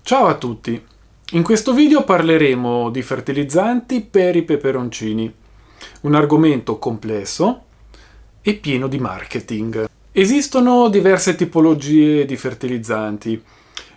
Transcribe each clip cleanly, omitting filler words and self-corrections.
Ciao a tutti! In questo video parleremo di fertilizzanti per i peperoncini, un argomento complesso e pieno di marketing. Esistono diverse tipologie di fertilizzanti,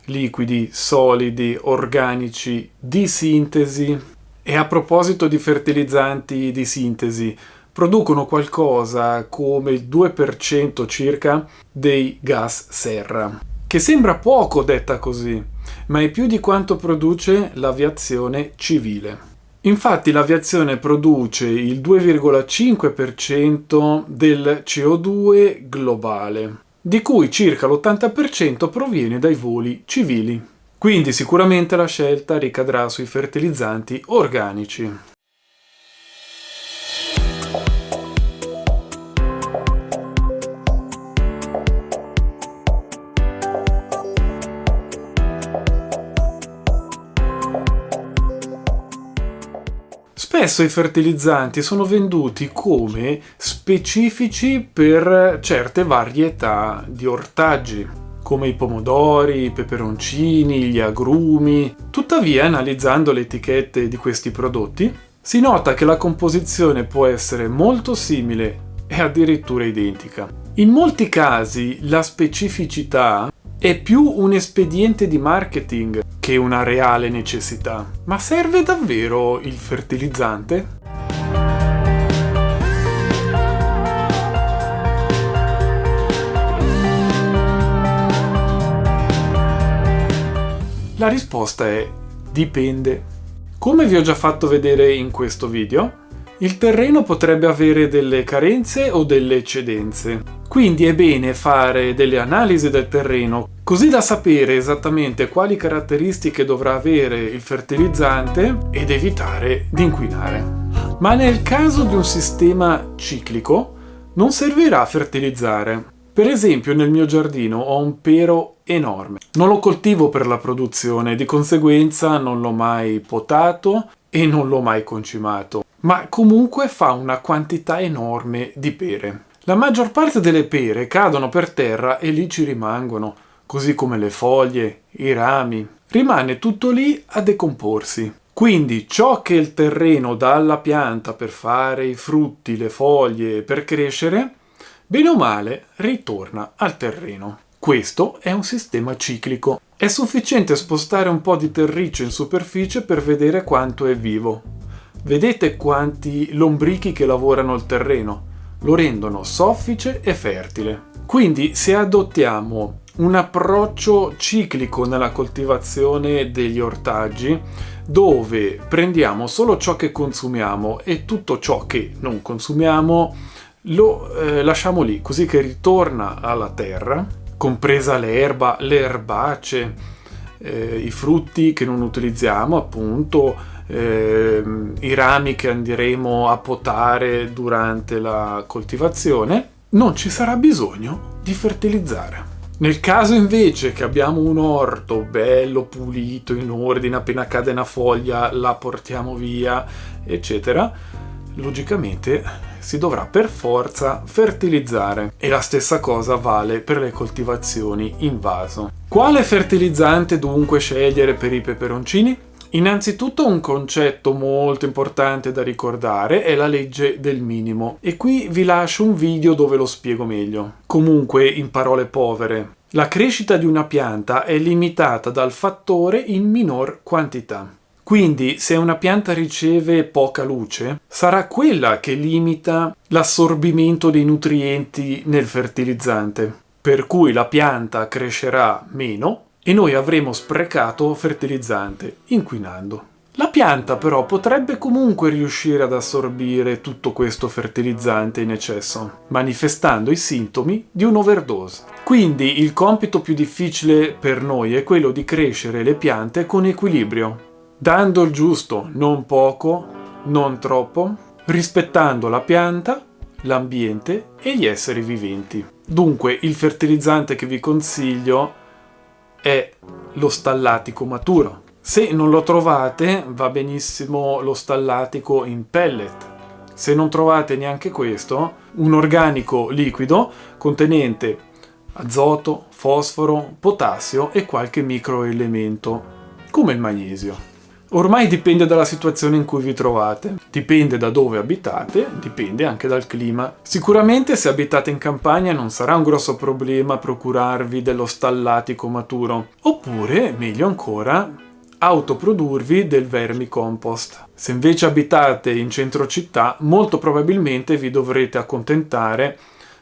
liquidi, solidi, organici, di sintesi. E a proposito di fertilizzanti di sintesi, producono qualcosa come il 2% circa dei gas serra, che sembra poco detta così, ma è più di quanto produce l'aviazione civile. Infatti l'aviazione produce il 2,5% del CO2 globale, di cui circa l'80% proviene dai voli civili. Quindi sicuramente la scelta ricadrà sui fertilizzanti organici. Spesso i fertilizzanti sono venduti come specifici per certe varietà di ortaggi, come i pomodori, i peperoncini, gli agrumi. Tuttavia, analizzando le etichette di questi prodotti, si nota che la composizione può essere molto simile e addirittura identica. In molti casi la specificità è più un espediente di marketing che una reale necessità. Ma serve davvero il fertilizzante? La risposta è dipende. Come vi ho già fatto vedere in questo video, il terreno potrebbe avere delle carenze o delle eccedenze. Quindi è bene fare delle analisi del terreno, così da sapere esattamente quali caratteristiche dovrà avere il fertilizzante ed evitare di inquinare. Ma nel caso di un sistema ciclico, non servirà fertilizzare. Per esempio, nel mio giardino ho un pero enorme. Non lo coltivo per la produzione, di conseguenza non l'ho mai potato e non l'ho mai concimato. Ma comunque fa una quantità enorme di pere. La maggior parte delle pere cadono per terra e lì ci rimangono, così come le foglie, i rami. Rimane tutto lì a decomporsi. Quindi ciò che il terreno dà alla pianta per fare i frutti, le foglie, per crescere, bene o male ritorna al terreno. Questo è un sistema ciclico. È sufficiente spostare un po' di terriccio in superficie per vedere quanto è vivo. Vedete quanti lombrichi che lavorano il terreno? Lo rendono soffice e fertile. Quindi se adottiamo un approccio ciclico nella coltivazione degli ortaggi, dove prendiamo solo ciò che consumiamo e tutto ciò che non consumiamo lo lasciamo lì, così che ritorna alla terra, compresa l'erba, le erbacee, i frutti che non utilizziamo, appunto, i rami che andremo a potare durante la coltivazione, non ci sarà bisogno di fertilizzare. Nel caso invece che abbiamo un orto bello pulito, in ordine, appena cade una foglia la portiamo via, eccetera, logicamente si dovrà per forza fertilizzare. E la stessa cosa vale per le coltivazioni in vaso. Quale fertilizzante dunque scegliere per i peperoncini? Innanzitutto un concetto molto importante da ricordare è la legge del minimo, e qui vi lascio un video dove lo spiego meglio. Comunque, in parole povere, la crescita di una pianta è limitata dal fattore in minor quantità. Quindi se una pianta riceve poca luce, sarà quella che limita l'assorbimento dei nutrienti nel fertilizzante, per cui la pianta crescerà meno e noi avremo sprecato fertilizzante, inquinando. La pianta però potrebbe comunque riuscire ad assorbire tutto questo fertilizzante in eccesso, manifestando i sintomi di un'overdose. Quindi il compito più difficile per noi è quello di crescere le piante con equilibrio, dando il giusto, non poco, non troppo, rispettando la pianta, l'ambiente e gli esseri viventi. Dunque il fertilizzante che vi consiglio è lo stallatico maturo. Se non lo trovate, va benissimo lo stallatico in pellet. Se non trovate neanche questo, un organico liquido contenente azoto, fosforo, potassio e qualche microelemento come il magnesio. Ormai dipende dalla situazione in cui vi trovate, dipende da dove abitate, dipende anche dal clima. Sicuramente se abitate in campagna non sarà un grosso problema procurarvi dello stallatico maturo, oppure, meglio ancora, autoprodurvi del vermicompost. Se invece abitate in centro città, molto probabilmente vi dovrete accontentare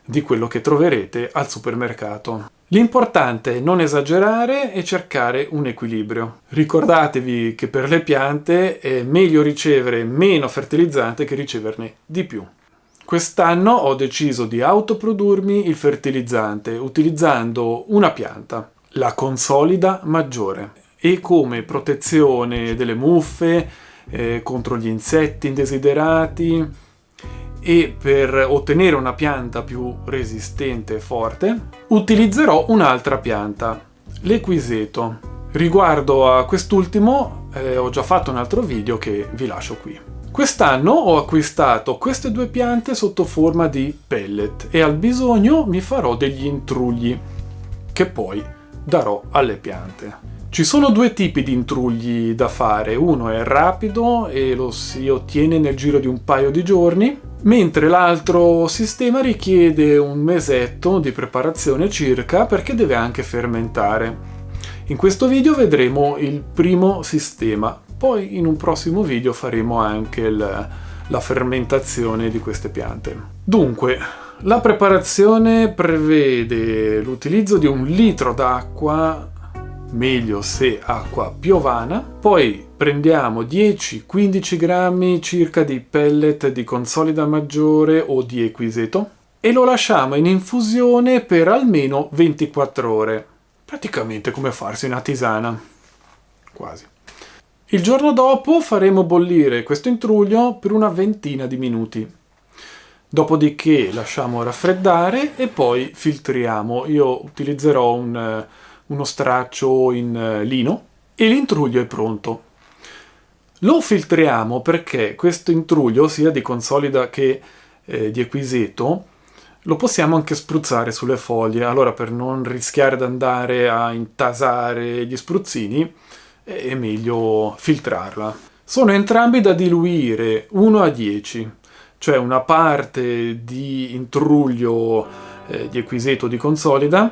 di quello che troverete al supermercato. L'importante è non esagerare e cercare un equilibrio. Ricordatevi che per le piante è meglio ricevere meno fertilizzante che riceverne di più. Quest'anno ho deciso di autoprodurmi il fertilizzante utilizzando una pianta, la Consolida Maggiore, e come protezione delle muffe, contro gli insetti indesiderati, e per ottenere una pianta più resistente e forte utilizzerò un'altra pianta, l'Equiseto. Riguardo a quest'ultimo ho già fatto un altro video che vi lascio qui. Quest'anno ho acquistato queste due piante sotto forma di pellet e al bisogno mi farò degli intrugli che poi darò alle piante. Ci sono due tipi di intrugli da fare, uno è rapido e lo si ottiene nel giro di un paio di giorni, mentre l'altro sistema richiede un mesetto di preparazione circa perché deve anche fermentare. In questo video vedremo il primo sistema, poi in un prossimo video faremo anche la fermentazione di queste piante. Dunque, la preparazione prevede l'utilizzo di 1 litro d'acqua, meglio se acqua piovana, poi prendiamo 10-15 grammi circa di pellet di Consolida Maggiore o di Equiseto e lo lasciamo in infusione per almeno 24 ore, praticamente come farsi una tisana, quasi. Il giorno dopo faremo bollire questo intruglio per una ventina di minuti, dopodiché lasciamo raffreddare e poi filtriamo. Io utilizzerò uno straccio in lino e l'intruglio è pronto. Lo filtriamo perché questo intruglio, sia di Consolida che di Equiseto, lo possiamo anche spruzzare sulle foglie. Allora, per non rischiare di andare a intasare gli spruzzini, è meglio filtrarla. Sono entrambi da diluire 1:10, cioè una parte di intruglio di Equiseto di Consolida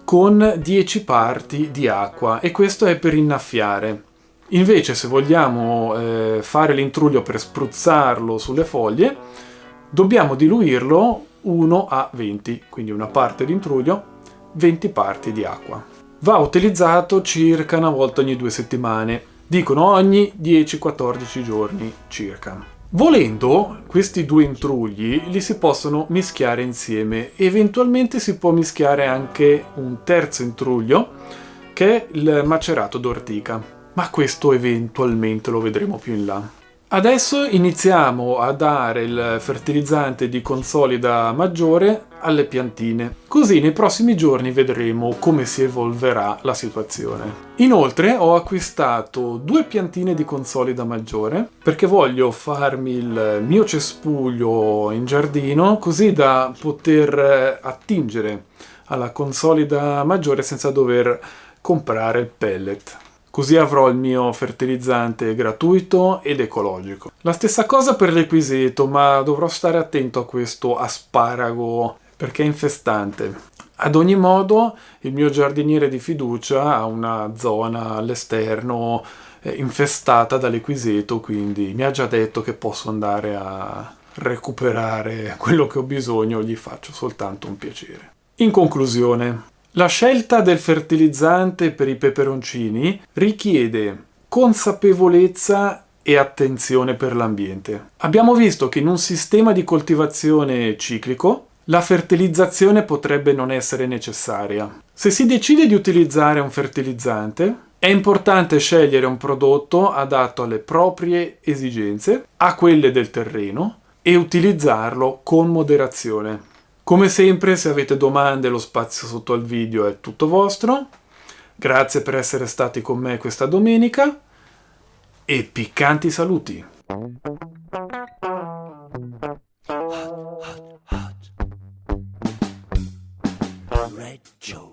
con 10 parti di acqua, e questo è per innaffiare. Invece, se vogliamo fare l'intruglio per spruzzarlo sulle foglie, dobbiamo diluirlo 1:20, quindi una parte di intruglio, 20 parti di acqua. Va utilizzato circa una volta ogni 2 settimane, dicono ogni 10-14 giorni circa. Volendo, questi due intrugli li si possono mischiare insieme, eventualmente si può mischiare anche un terzo intruglio che è il macerato d'ortica, ma questo eventualmente lo vedremo più in là. Adesso iniziamo a dare il fertilizzante di Consolida Maggiore alle piantine, così nei prossimi giorni vedremo come si evolverà la situazione. Inoltre ho acquistato 2 piantine di Consolida Maggiore perché voglio farmi il mio cespuglio in giardino, così da poter attingere alla Consolida Maggiore senza dover comprare il pellet. Così avrò il mio fertilizzante gratuito ed ecologico. La stessa cosa per l'Equiseto, ma dovrò stare attento a questo asparago perché è infestante. Ad ogni modo, il mio giardiniere di fiducia ha una zona all'esterno infestata dall'Equiseto, quindi mi ha già detto che posso andare a recuperare quello che ho bisogno, gli faccio soltanto un piacere. In conclusione, la scelta del fertilizzante per i peperoncini richiede consapevolezza e attenzione per l'ambiente. Abbiamo visto che in un sistema di coltivazione ciclico la fertilizzazione potrebbe non essere necessaria. Se si decide di utilizzare un fertilizzante, è importante scegliere un prodotto adatto alle proprie esigenze, a quelle del terreno, e utilizzarlo con moderazione. Come sempre, se avete domande, lo spazio sotto al video è tutto vostro. Grazie per essere stati con me questa domenica e piccanti saluti! Red Joe.